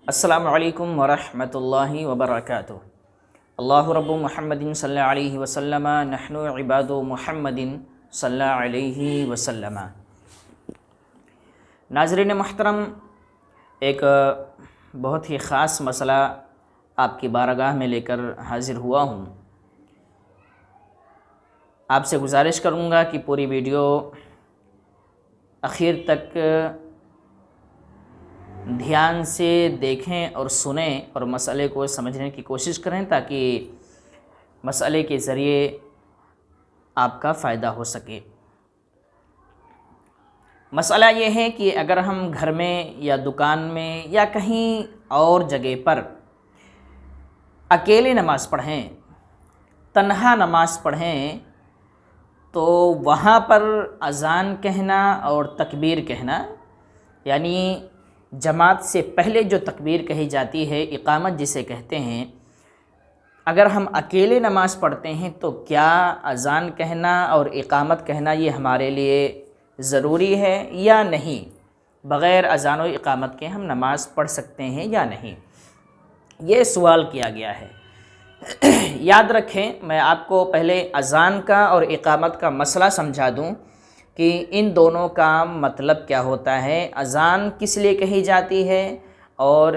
अस्सलामु अलैकुम वरहमतुल्लाहि वबरकातुहू। अल्लाहु रब्बु मुहम्मदिन सल्लल्लाहु अलैहि वसल्लम नहनु इबादु मुहम्मदिन सल्लल्लाहु अलैहि वसल्लम। नाज़रीन मोहतरम, एक बहुत ही ख़ास मसला आपकी बारगाह में लेकर हाज़िर हुआ हूँ। आपसे गुजारिश करूँगा कि पूरी वीडियो आखिर तक ध्यान से देखें और सुनें और मसले को समझने की कोशिश करें, ताकि मसले के ज़रिए आपका फ़ायदा हो सके। मसला ये है कि अगर हम घर में या दुकान में या कहीं और जगह पर अकेले नमाज़ पढ़ें, तन्हा नमाज़ पढ़ें, तो वहाँ पर अज़ान कहना और तकबीर कहना, यानी जमात से पहले जो तकबीर कही जाती है, इकामत जिसे कहते हैं, अगर हम अकेले नमाज़ पढ़ते हैं तो क्या अज़ान कहना और इकामत कहना ये हमारे लिए ज़रूरी है या नहीं? बग़ैर अज़ान और इकामत के हम नमाज़ पढ़ सकते हैं या नहीं? ये सवाल किया गया है। याद रखें, मैं आपको पहले अज़ान का और इकामत का मसला समझा दूं कि इन दोनों का मतलब क्या होता है, अज़ान किस लिए कही जाती है और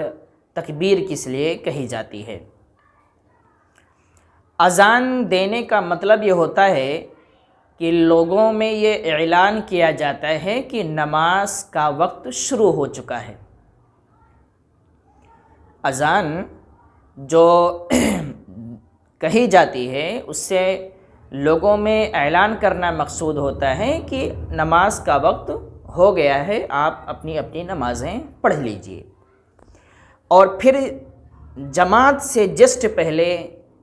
तकबीर किस लिए कही जाती है। अज़ान देने का मतलब ये होता है कि लोगों में ये ऐलान किया जाता है कि नमाज का वक्त शुरू हो चुका है। अज़ान जो कही जाती है उससे लोगों में ऐलान करना मकसूद होता है कि नमाज का वक्त हो गया है, आप अपनी अपनी नमाज़ें पढ़ लीजिए। और फिर जमात से जस्ट पहले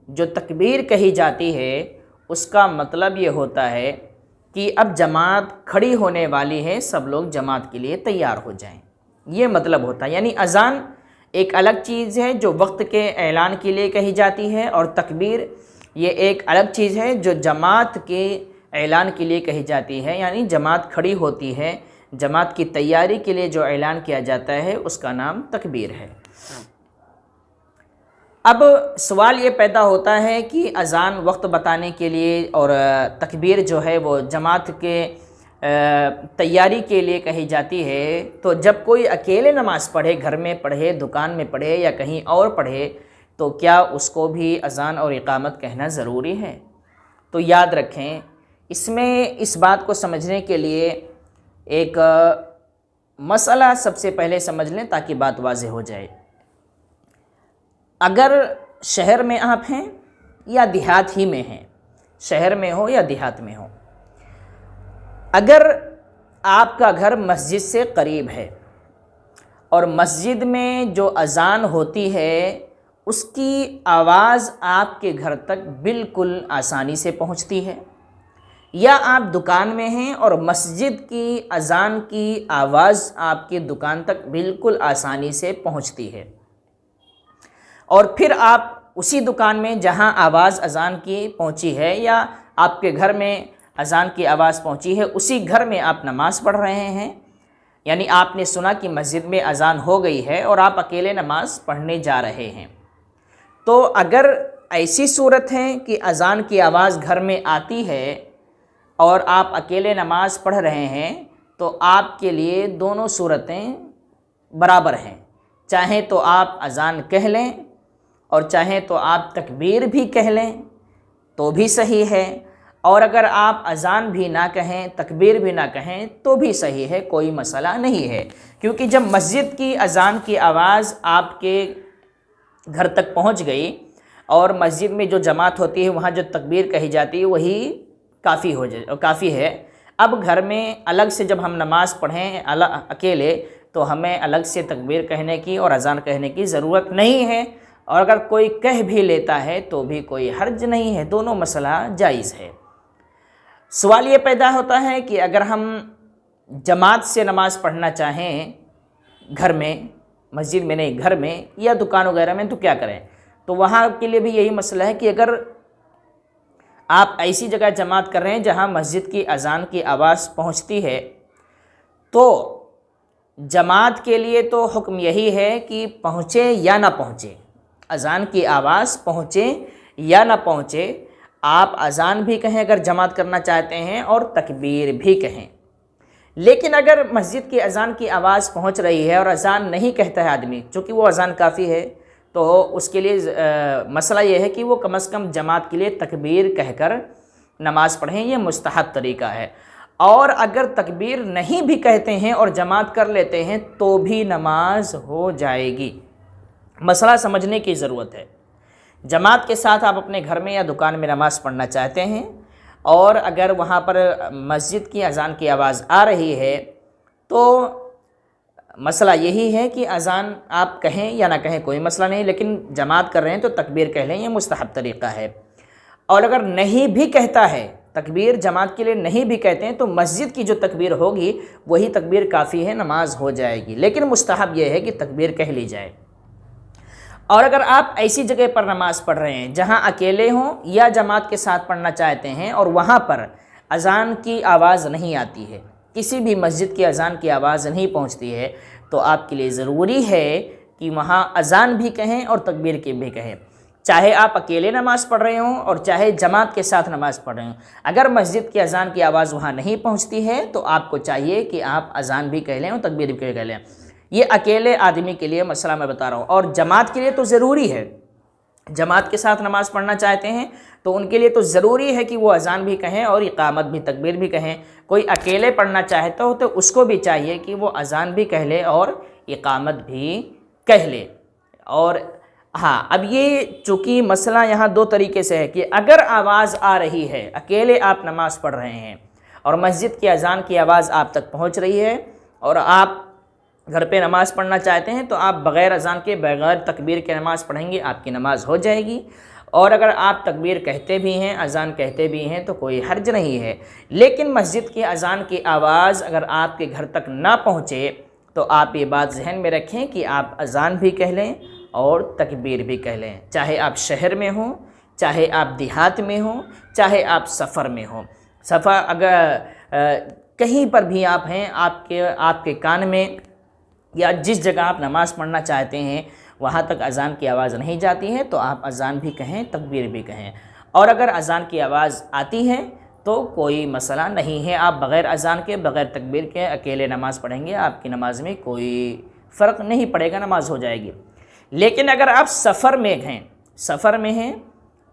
जो तकबीर कही जाती है उसका मतलब ये होता है कि अब जमात खड़ी होने वाली है, सब लोग जमात के लिए तैयार हो जाएं। ये मतलब होता है। यानी अज़ान एक अलग चीज़ है जो वक्त के ऐलान के लिए कही जाती है, और तकबीर ये एक अलग चीज़ है जो जमात के ऐलान के लिए कही जाती है। यानी जमात खड़ी होती है, जमात की तैयारी के लिए जो ऐलान किया जाता है उसका नाम तकबीर है। अब सवाल ये पैदा होता है कि अज़ान वक्त बताने के लिए और तकबीर जो है वो जमात के तैयारी के लिए कही जाती है, तो जब कोई अकेले नमाज़ पढ़े, घर में पढ़े, दुकान में पढ़े या कहीं और पढ़े, तो क्या उसको भी अज़ान और इकामत कहना ज़रूरी है? तो याद रखें, इसमें इस बात को समझने के लिए एक मसला सबसे पहले समझ लें ताकि बात वाज़ेह हो जाए। अगर शहर में आप हैं या देहात ही में हैं, शहर में हो या देहात में हो, अगर आपका घर मस्जिद से करीब है और मस्जिद में जो अज़ान होती है उसकी आवाज़ आपके घर तक बिल्कुल आसानी से पहुंचती है, या आप दुकान में हैं और मस्जिद की अज़ान की आवाज़ आपकी दुकान तक बिल्कुल आसानी से पहुंचती है, और फिर आप उसी दुकान में जहां आवाज़ अज़ान की पहुंची है या आपके घर में अज़ान की आवाज़ पहुंची है, उसी घर में आप नमाज़ पढ़ रहे हैं, यानी आपने सुना कि मस्जिद में अज़ान हो गई है और आप अकेले नमाज़ पढ़ने जा रहे हैं। तो अगर ऐसी सूरत है कि अज़ान की आवाज़ घर में आती है और आप अकेले नमाज़ पढ़ रहे हैं, तो आपके लिए दोनों सूरतें बराबर हैं। चाहे तो आप अज़ान कह लें और चाहे तो आप तकबीर भी कह लें तो भी सही है, और अगर आप अज़ान भी ना कहें, तकबीर भी ना कहें तो भी सही है, कोई मसला नहीं है। क्योंकि जब मस्जिद की अज़ान की आवाज़ आपके घर तक पहुंच गई और मस्जिद में जो जमात होती है वहाँ जो तकबीर कही जाती है वही काफ़ी है। अब घर में अलग से जब हम नमाज़ पढ़ें अकेले, तो हमें अलग से तकबीर कहने की और अज़ान कहने की ज़रूरत नहीं है, और अगर कोई कह भी लेता है तो भी कोई हर्ज नहीं है, दोनों मसला जायज़ है। सवाल ये पैदा होता है कि अगर हम जमात से नमाज़ पढ़ना चाहें घर में, मस्जिद में नहीं, घर में या दुकान वगैरह में, तो क्या करें? तो वहाँ के लिए भी यही मसला है कि अगर आप ऐसी जगह जमात कर रहे हैं जहाँ मस्जिद की अज़ान की आवाज़ पहुँचती है, तो जमात के लिए तो हुक्म यही है कि पहुँचे या ना पहुँचे, अज़ान की आवाज़ पहुँचे या ना पहुँचे, आप अज़ान भी कहें अगर जमात करना चाहते हैं और तकबीर भी कहें। लेकिन अगर मस्जिद की अज़ान की आवाज़ पहुँच रही है और अज़ान नहीं कहता है आदमी, चूँकि वो अज़ान काफ़ी है, तो उसके लिए मसला ये है कि वो कम से कम जमात के लिए तकबीर कहकर नमाज़ पढ़ें, ये मुस्तहब तरीका है। और अगर तकबीर नहीं भी कहते हैं और जमात कर लेते हैं तो भी नमाज हो जाएगी। मसला समझने की ज़रूरत है। जमात के साथ आप अपने घर में या दुकान में नमाज़ पढ़ना चाहते हैं और अगर वहाँ पर मस्जिद की अज़ान की आवाज़ आ रही है तो मसला यही है कि अज़ान आप कहें या ना कहें कोई मसला नहीं, लेकिन जमात कर रहे हैं तो तकबीर कह लें, ये मुस्तहब तरीक़ा है। और अगर नहीं भी कहता है, तकबीर जमात के लिए नहीं भी कहते हैं, तो मस्जिद की जो तकबीर होगी वही तकबीर काफ़ी है, नमाज हो जाएगी। लेकिन मुस्तहब यह है कि तकबीर कह ली जाए। और अगर आप ऐसी जगह पर नमाज़ पढ़ रहे हैं जहां अकेले हों या जमात के साथ पढ़ना चाहते हैं और वहां पर अज़ान की आवाज़ नहीं आती है, किसी भी मस्जिद की अज़ान की आवाज़ नहीं पहुंचती है, तो आपके लिए ज़रूरी है कि वहां अज़ान भी कहें और तकबीर के भी कहें, चाहे आप अकेले नमाज़ पढ़ रहे हों और चाहे जमात के साथ नमाज़ पढ़ रहे हों। अगर मस्जिद की अज़ान की आवाज़ वहाँ नहीं पहुँचती है तो आपको चाहिए कि आप अज़ान भी कह लें और तकबीर भी कह लें। ये अकेले आदमी के लिए मसला मैं बता रहा हूँ। और जमात के लिए तो ज़रूरी है, जमात के साथ नमाज़ पढ़ना चाहते हैं तो उनके लिए तो ज़रूरी है कि वो अज़ान भी कहें और इक़ामत भी, तकबीर भी कहें। कोई अकेले पढ़ना चाहता हो तो उसको भी चाहिए कि वो अज़ान भी कह ले और इक़ामत भी कह ले। और हाँ, अब ये चूँकि मसला यहाँ दो तरीके से है कि अगर आवाज़ आ रही है, अकेले आप नमाज़ पढ़ रहे हैं और मस्जिद की अज़ान की आवाज़ आप तक पहुँच रही है और आप घर पे नमाज़ पढ़ना चाहते हैं, तो आप बग़ैर अज़ान के, बग़ैर तकबीर के नमाज़ पढ़ेंगे, आपकी नमाज़ हो जाएगी। और अगर आप तकबीर कहते भी हैं, अज़ान कहते भी हैं, तो कोई हर्ज नहीं है। लेकिन मस्जिद की अज़ान की आवाज़ अगर आपके घर तक ना पहुँचे तो आप ये बात जहन में रखें कि आप अज़ान भी कह लें और तकबीर भी कह लें, चाहे आप शहर में हों, चाहे आप देहात में हों, चाहे आप सफ़र में हों। सफ़र अगर कहीं पर भी आप हैं, आपके कान में या जिस जगह आप नमाज़ पढ़ना चाहते हैं वहाँ तक अज़ान की आवाज़ नहीं जाती है तो आप अज़ान भी कहें, तकबीर भी कहें। और अगर अज़ान की आवाज़ आती है तो कोई मसला नहीं है, आप बग़ैर अज़ान के, बग़ैर तकबीर के अकेले नमाज़ पढ़ेंगे, आपकी नमाज में कोई फ़र्क नहीं पड़ेगा, नमाज हो जाएगी। लेकिन अगर आप सफ़र में हैं,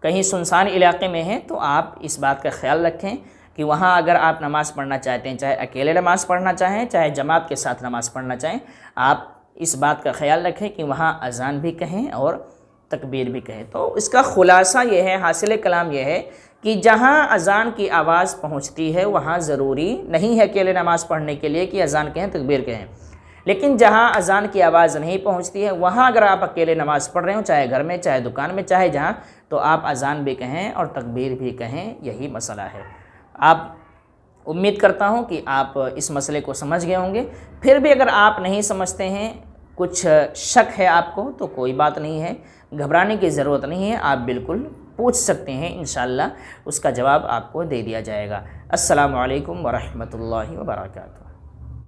कहीं सुनसान इलाके में हैं, तो आप इस बात का ख्याल रखें कि वहाँ अगर आप नमाज़ पढ़ना चाहते हैं, चाहे अकेले नमाज़ पढ़ना चाहें, चाहे जमात के साथ नमाज़ पढ़ना चाहें, आप इस बात का ख्याल रखें कि वहाँ अज़ान भी कहें और तकबीर भी कहें। तो इसका ख़ुलासा ये है, हासिल कलाम ये है कि जहाँ अज़ान की आवाज़ पहुँचती है वहाँ ज़रूरी नहीं है अकेले नमाज़ पढ़ने के लिए कि अज़ान कहें, तकबीर कहें। लेकिन जहाँ अज़ान की आवाज़ नहीं पहुँचती है वहाँ अगर आप अकेले नमाज़ पढ़ रहे हो, चाहे घर में, चाहे दुकान में, चाहे जहाँ, तो आप अज़ान भी कहें और तकबीर भी कहें, यही मसला है। आप उम्मीद करता हूँ कि आप इस मसले को समझ गए होंगे। फिर भी अगर आप नहीं समझते हैं, कुछ शक है आपको, तो कोई बात नहीं है, घबराने की ज़रूरत नहीं है, आप बिल्कुल पूछ सकते हैं, इंशाअल्लाह उसका जवाब आपको दे दिया जाएगा। अस्सलामु अलैकुम वरहमतुल्लाहि वबरकातुहू।